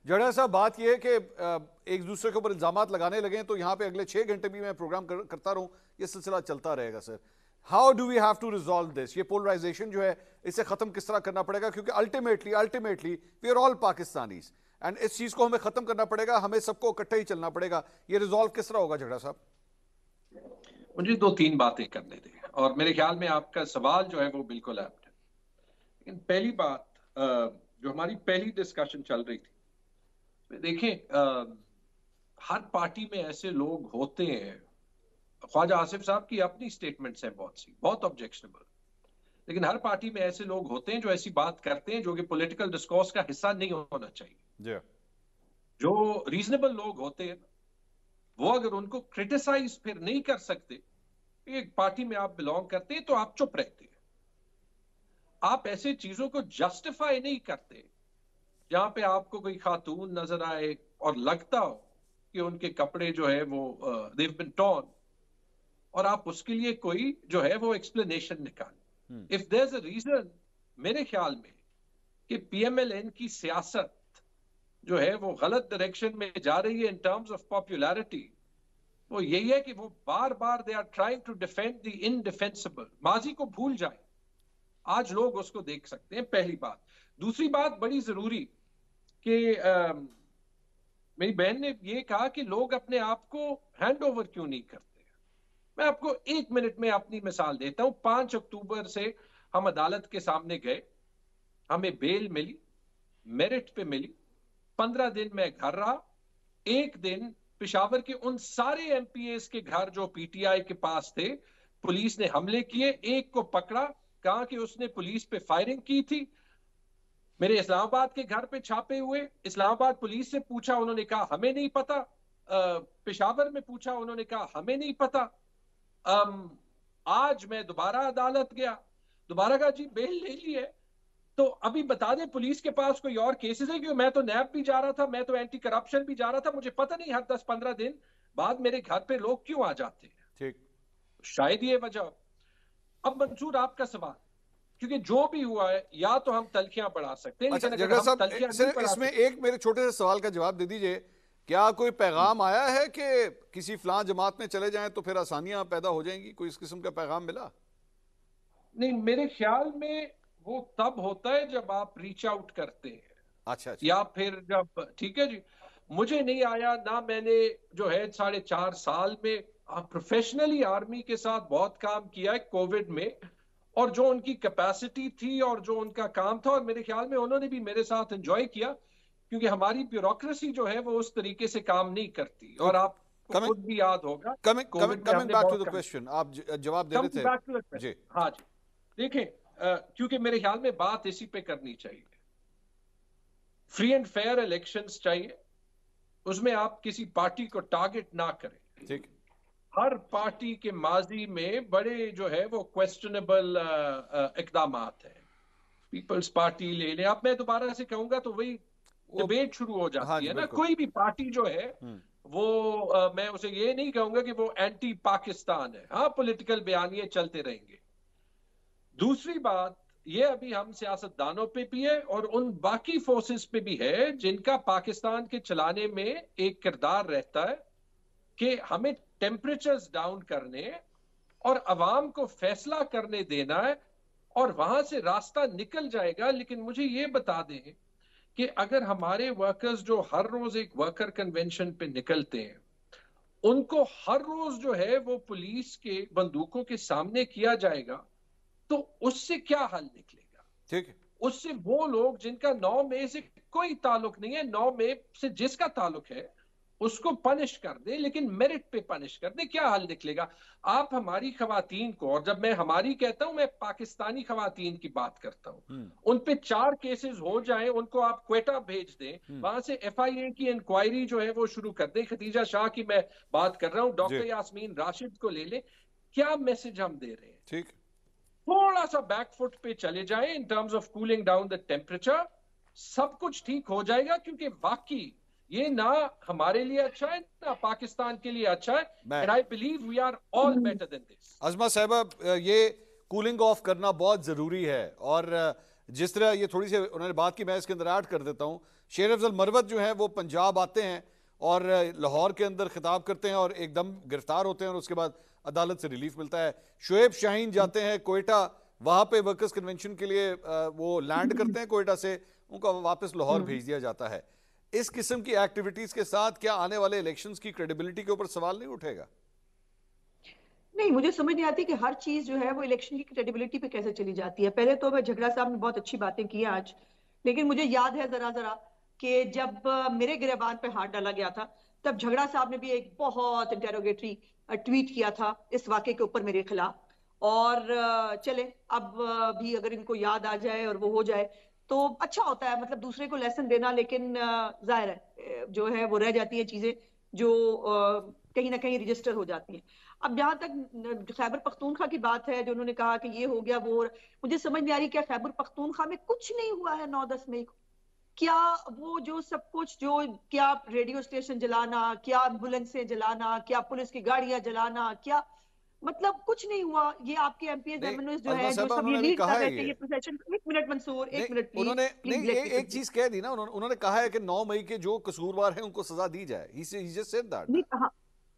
जड़ा साहब, बात यह है कि एक दूसरे के ऊपर इल्जामात लगाने लगे तो यहाँ पे अगले 6 घंटे भी मैं प्रोग्राम करता रहूँ, ये सिलसिला चलता रहेगा sir. How do we have to resolve this? ये पोलराइजेशन जो है इसे खत्म किस तरह करना पड़ेगा? क्योंकि ultimately we are all Pakistanis and इस चीज को हमें खत्म करना पड़ेगा, हमें सबको इकट्ठे ही चलना पड़ेगा। ये रिजॉल्व किस तरह होगा झगड़ा साहब? मुझे 2-3 बातें करने दें और मेरे ख्याल में आपका सवाल जो है वो बिल्कुल एप्ट है। लेकिन पहली बात, जो हमारी पहली डिस्कशन चल रही थी, देखें, हर पार्टी में ऐसे लोग होते हैं। ख्वाजा आसिफ साहब की अपनी स्टेटमेंट्स हैं बहुत ऑब्जेक्शनेबल, लेकिन हर पार्टी में ऐसे लोग होते हैं जो ऐसी बात करते हैं जो कि पॉलिटिकल डिस्कोर्स का हिस्सा नहीं होना चाहिए। जो रीजनेबल लोग होते हैं वो अगर उनको क्रिटिसाइज फिर नहीं कर सकते, एक पार्टी में आप बिलोंग करते हैं तो आप चुप रहते हैं। आप ऐसे चीजों को जस्टिफाई नहीं करते जहां पे आपको कोई खातून नजर आए और लगता हो कि उनके कपड़े जो है वो they've been torn, और आप उसके लिए कोई जो है वो एक्सप्लेनेशन निकालें। If there is a reason, मेरे ख्याल में, कि पीएमएलएन की सियासत जो है वो गलत डायरेक्शन में जा रही है इन टर्म्स ऑफ पॉपुलैरिटी, वो यही है कि वो बार बार they are trying to defend the indefensible. माजी को भूल जाए, आज लोग उसको देख सकते हैं, पहली बात। दूसरी बात बड़ी जरूरी कि मेरी बहन ने ये कहा कि लोग अपने आप को हैंड ओवर क्यों नहीं करते। मैं आपको 1 मिनट में अपनी मिसाल देता हूं। 5 अक्टूबर से हम अदालत के सामने गए, हमें बेल मिली, मेरिट पे मिली। 15 दिन मैं घर रहा। एक दिन पेशावर के उन सारे एमपीएस के घर जो पीटीआई के पास थे, पुलिस ने हमले किए। एक को पकड़ा, कहा कि उसने पुलिस पे फायरिंग की थी। मेरे इस्लामाबाद के घर पे छापे हुए, इस्लामाबाद पुलिस से पूछा, उन्होंने कहा हमें नहीं पता। पेशावर में पूछा, उन्होंने कहा हमें नहीं पता। आज मैं दोबारा अदालत गया, दोबारा कहा जी बेल ले ली है। तो अभी बता दें, पुलिस के पास कोई और केसेस है? क्योंकि मैं तो नैब भी जा रहा था, मैं तो एंटी करप्शन भी जा रहा था। मुझे पता नहीं हर 10-15 दिन बाद मेरे घर पे लोग क्यों आ जाते हैं। ठीक, शायद ये वजह। अब मंसूर, आपका सवाल, क्योंकि जो भी हुआ है, या तो हम तलखियां बढ़ा सकते हैं, अच्छा लेकिन अगर जगह हम साहब, तलखियां नहीं बढ़ा इसमें सकते। एक मेरे छोटे से सवाल का जवाब दे दीजिए। क्या कोई पैगाम आया है कि किसी फलां जमात में चले जाएं तो फिर आसानियां पैदा हो जाएंगी? कोई इस किस्म का पैगाम मिला? नहीं, मेरे ख्याल में वो तब होता है जब आप रीच आउट करते हैं। अच्छा। या फिर जब, ठीक है जी, मुझे नहीं आया ना। मैंने जो है 4.5 साल में प्रोफेशनली आर्मी के साथ बहुत काम किया है कोविड में, और जो उनकी कैपेसिटी थी और जो उनका काम था, और मेरे ख्याल में उन्होंने भी मेरे साथ एंजॉय किया, क्योंकि हमारी ब्यूरोक्रेसी जो है वो उस तरीके से काम नहीं करती। और आपको खुद भी याद होगा कोविड में कमिंग हमने बैक टू बहुत द काम। क्वेश्चन, आप जवाब दे रहे थे बैक टू द जी। क्वेश्चन, हाँ जी। देखें, क्योंकि मेरे ख्याल में बात इसी पे करनी चाहिए। फ्री एंड फेयर इलेक्शंस चाहिए, उसमें आप किसी पार्टी को टारगेट ना करें। ठीक, हर पार्टी के माजी में बड़े जो है वो क्वेश्चनेबल इकदाम हैं। पीपल्स पार्टी ले लें, अब मैं दोबारा से कहूंगा तो वही डिबेट शुरू हो हाँ जाती जी है ना। बिल्कुल। कोई भी पार्टी जो है वो मैं उसे ये नहीं कहूंगा कि वो एंटी पाकिस्तान है। हाँ, पॉलिटिकल बयानिए चलते रहेंगे। दूसरी बात, ये अभी हम सियासतदानों पे भी है और उन बाकी फोर्सेस पे भी है जिनका पाकिस्तान के चलाने में एक किरदार रहता है कि हमें टेम्परेचर्स डाउन करने और अवाम को फैसला करने देना है, और वहां से रास्ता निकल जाएगा। लेकिन मुझे ये बता दें कि अगर हमारे वर्कर्स जो हर रोज एक वर्कर कन्वेंशन पे निकलते हैं, उनको हर रोज जो है वो पुलिस के बंदूकों के सामने किया जाएगा, तो उससे क्या हल निकलेगा? ठीक है। उससे वो लोग जिनका 9 मई से कोई ताल्लुक नहीं है, 9 मई से जिसका ताल्लुक है उसको पनिश कर दे, लेकिन मेरिट पे पनिश कर दे, क्या हल निकलेगा? आप हमारी खवातीन को, और जब मैं हमारी कहता हूं मैं पाकिस्तानी खवातीन की बात करता हूं, उन पे 4 केसेस हो जाएं, उनको आप क्वेटा भेज दें, वहां से एफआईए की इंक्वायरी जो है वो शुरू कर दें। खदीजा शाह की मैं बात कर रहा हूं, डॉक्टर यास्मीन राशिद को ले लें। क्या मैसेज हम दे रहे हैं? ठीक, थोड़ा सा बैकफुट पे चले जाएं in terms of cooling down the temperature, सब कुछ ठीक हो जाएगा। क्योंकि वाकई ये ना हमारे लिए अच्छा है ना पाकिस्तान के लिए अच्छा है। And I believe we are all better than this. Azma साहिबा, ये कूलिंग ऑफ करना बहुत ज़रूरी है, और जिस तरह ये थोड़ी सी उन्होंने बात की, मैं इसके अंदर ऐड कर देता हूँ। शेर अफजल मरवत जो है वो पंजाब आते हैं और लाहौर के अंदर खिताब करते हैं और एकदम गिरफ्तार होते हैं और उसके बाद अदालत से रिलीफ मिलता है। शुएब शाहीन जाते हैं कोयटा, वहां पे वर्कर्स कन्वेंशन के लिए वो लैंड करते हैं कोयटा से, उनको वापस लाहौर भेज दिया जाता है। इस किस्म की एक्टिविटीज के साथ क्या आने वाले इलेक्शंस की क्रेडिबिलिटी के ऊपर सवाल नहीं उठेगा? नहीं, मुझे समझ नहीं आती कि हर चीज जो है वो इलेक्शन की क्रेडिबिलिटी पे कैसे चली जाती है। पहले तो झगड़ा साहब ने बहुत अच्छी बातें की आज, लेकिन मुझे याद है जरा जरा कि जब मेरे गिरबान पे हाथ डाला गया था, तब झगड़ा साहब ने भी एक बहुत इंटेरोगेटरी ट्वीट किया था इस वाकये के ऊपर मेरे खिलाफ। और चले अब भी अगर इनको याद आ जाए और वो हो जाए तो अच्छा होता है, मतलब दूसरे को लेसन देना। लेकिन जाहिर है जो है वो रह जाती है चीजें जो कहीं ना कहीं रजिस्टर हो जाती हैं। अब जहां तक खैबर पख्तूनख्वा की बात है, जो उन्होंने कहा कि ये हो गया वो हो, मुझे समझ नहीं आ रही क्या खैबर पख्तूनख्वा में कुछ नहीं हुआ है 9-10 मई को? क्या वो जो सब कुछ, जो क्या रेडियो स्टेशन जलाना, क्या एम्बुलेंसें जलाना, क्या पुलिस की गाड़ियां जलाना, क्या मतलब कुछ नहीं हुआ। ये आपके एमपीएस नहीं, एमएनओ जो अजमा है, जो साहब सब ये उन्होंने भी लीड कहा कर है रहे थे ये प्रोसेशन। एक मिनट मंसूर, नहीं, एक मिनट उन्होंने प्लीज नहीं एक चीज कह दी ना, उन्होंने कहा है कि 9 मई के जो कसूरवार हैं उनको सजा दी जाए। he just said that नहीं ना। कहा।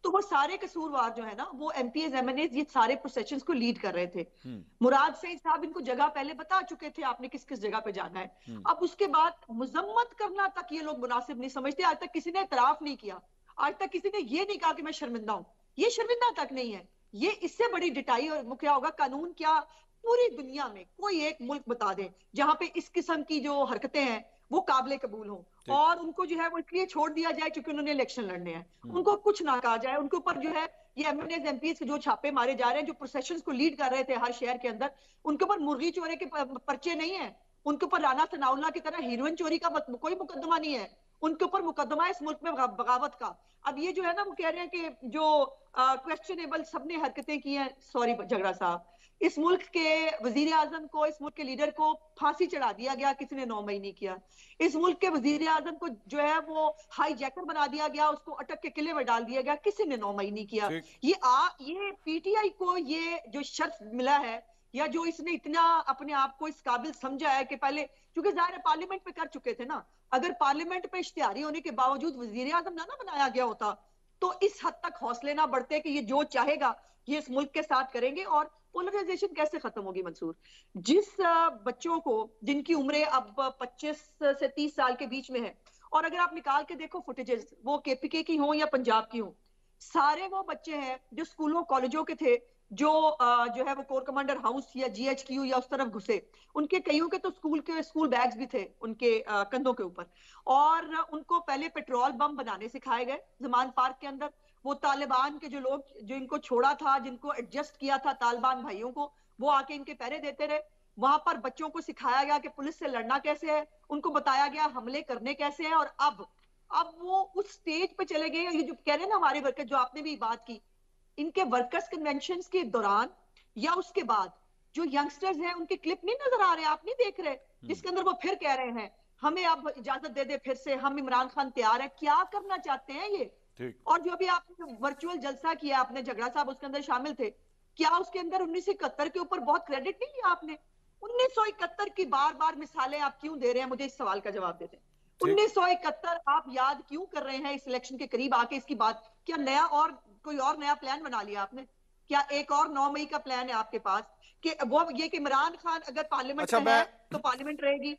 तो वो सारे कसूरवार जो है ना, वो एमपीएस एमएनएस ये सारे प्रोसेशंस को लीड कर रहे थे। मुराद सईद साहब इनको जगह पहले बता चुके थे, आपने किस किस जगह पे जाना है। अब उसके बाद मुजम्मत करना तक ये लोग मुनासिब नहीं समझते। आज तक किसी ने एतराफ नहीं किया, आज तक किसी ने ये नहीं कहा कि मैं शर्मिंदा हूं। ये शर्मिंदा तक नहीं है। ये इससे बड़ी डिटाई और क्या होगा, कानून क्या पूरी दुनिया में कोई एक मुल्क बता दे जहां पे इस किस्म की जो हरकतें हैं वो काबिल कबूल हो, और उनको जो है वो इसलिए छोड़ दिया जाए क्योंकि उन्होंने इलेक्शन लड़ने हैं, उनको कुछ ना कहा जाए। उनके ऊपर जो है ये एमएनएस एमपीएस के जो छापे मारे जा रहे हैं, जो प्रोसेशंस को लीड कर रहे थे हर शहर के अंदर, उनके ऊपर मुर्गी चोरी के पर्चे नहीं है। उनके ऊपर राना सनाउल्लाह की तरह हीरोइन चोरी का कोई मुकदमा नहीं है। उनके ऊपर मुकदमा है इस मुल्क में बगावत का। अब ये जो है ना, वो कह रहे हैं कि जो क्वेश्चनेबल सबने हरकतें की हैं, सॉरी झगड़ा साहब, इस मुल्क के वजीर आजम को, इस मुल्क के लीडर को फांसी चढ़ा दिया गया, किसी ने 9 मई नहीं किया। इस मुल्क के वजीर आजम को जो है वो हाई जैकर बना दिया गया, उसको अटक के किले में डाल दिया गया, किसी ने 9 मई नहीं किया। ये पीटीआई को ये जो शर्फ मिला है, या जो इसने इतना अपने आप को इस काबिल समझा है कि पहले, क्योंकि जाहिर है पार्लियामेंट पे कर चुके थे ना, अगर पार्लियामेंट पे इश्तिहारी होने के बावजूद वजीर आजम ना बनाया गया होता तो इस हद तक हौसले ना बढ़ते कि ये जो चाहेगा ये इस मुल्क के साथ करेंगे। और पोलराइजेशन कैसे खत्म होगी मंसूर? जिस बच्चों को, जिनकी उम्रें अब 25 से 30 साल के बीच में है, और अगर आप निकाल के देखो फुटेजेस, वो केपीके की हो या पंजाब की हो, सारे वो बच्चे हैं जो स्कूलों कॉलेजों के थे, जो है वो कोर कमांडर हाउस या जीएचक्यू या उस तरफ घुसे। उनके कईयों के तो स्कूल बैग्स भी थे उनके कंधों के ऊपर, और उनको पहले पेट्रोल बम बनाने सिखाए गए जमान पार्क के अंदर। वो तालिबान के जो लोग, जो इनको छोड़ा था, जिनको एडजस्ट किया था तालिबान भाइयों को, वो आके इनके पहरे देते रहे। वहां पर बच्चों को सिखाया गया कि पुलिस से लड़ना कैसे है, उनको बताया गया हमले करने कैसे हैं। और अब वो उस स्टेज पे चले गए। ये जो कह रहे हैं ना हमारे वर्कर, जो आपने भी बात की, इनके वर्कर्स कन्वेंशन के दौरान या उसके बाद जो यंगस्टर्स हैं उनके क्लिप नहीं नजर आ रहे, आप नहीं देख रहे, जिसके अंदर वो फिर कह रहे हैं हमें अब इजाजत दे दे, फिर से हम इमरान खान तैयार है। क्या करना चाहते हैं ये? और जो भी आपने वर्चुअल जलसा किया, आपने झगड़ा साहब उसके अंदर शामिल थे, क्या उसके अंदर 1971 के ऊपर बहुत क्रेडिट नहीं लिया आपने? 1971 की बार बार मिसालें आप क्यों दे रहे हैं? मुझे इस सवाल का जवाब देते हैं। 1971 आप याद क्यों कर रहे हैं इस इलेक्शन के करीब आके इसकी बात? क्या नया और कोई और नया प्लान बना लिया आपने? क्या एक और 9 मई का प्लान है आपके पास कि वो ये कि इमरान खान अगर पार्लियामेंट में है तो पार्लियामेंट रहेगी,